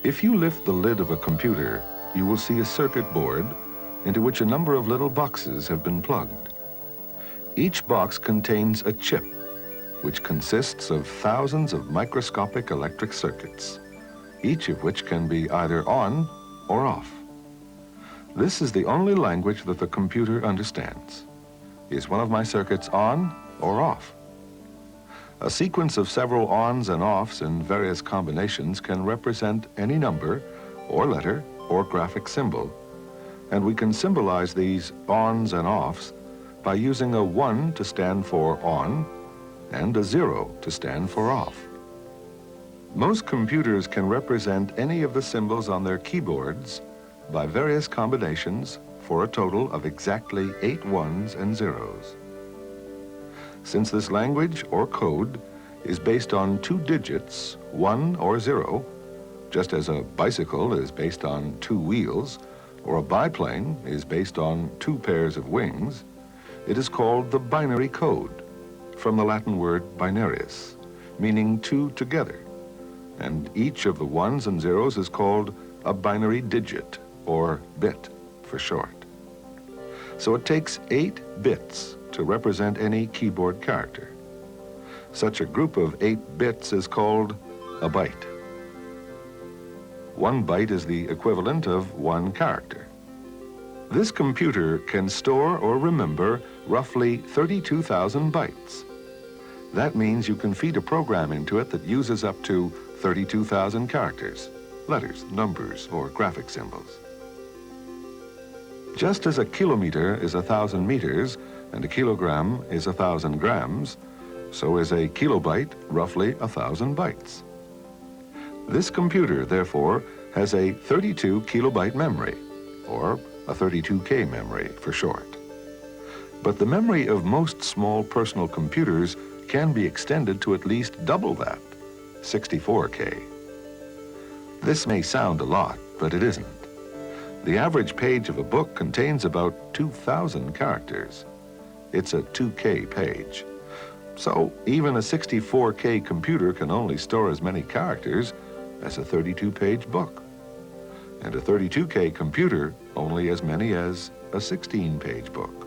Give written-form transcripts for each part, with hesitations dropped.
If you lift the lid of a computer, you will see a circuit board into which a number of little boxes have been plugged. Each box contains a chip, which consists of thousands of microscopic electric circuits, each of which can be either on or off. This is the only language that the computer understands. Is one of my circuits on or off? A sequence of several ons and offs in various combinations can represent any number or letter or graphic symbol, and we can symbolize these ons and offs by using a 1 to stand for on and a 0 to stand for off. Most computers can represent any of the symbols on their keyboards by various combinations for a total of exactly 8 ones and zeros. Since this language or code is based on 2 digits, 1 or 0, just as a bicycle is based on 2 wheels, or a biplane is based on 2 pairs of wings, it is called the binary code, from the Latin word binarius, meaning 2 together. And each of the ones and zeros is called a binary digit, or bit for short. So it takes 8 bits to represent any keyboard character. Such a group of 8 bits is called a byte. 1 byte is the equivalent of 1 character. This computer can store or remember roughly 32,000 bytes. That means you can feed a program into it that uses up to 32,000 characters, letters, numbers, or graphic symbols. Just as a kilometer is 1,000 meters and a kilogram is 1,000 grams, so is a kilobyte roughly 1,000 bytes. This computer, therefore, has a 32 kilobyte memory, or a 32K memory for short. But the memory of most small personal computers can be extended to at least double that, 64K. This may sound a lot, but it isn't. The average page of a book contains about 2,000 characters. It's a 2K page. So even a 64K computer can only store as many characters as a 32-page book. And a 32K computer only as many as a 16-page book.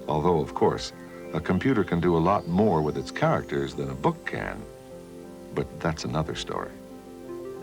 Although, of course, a computer can do a lot more with its characters than a book can. But that's another story.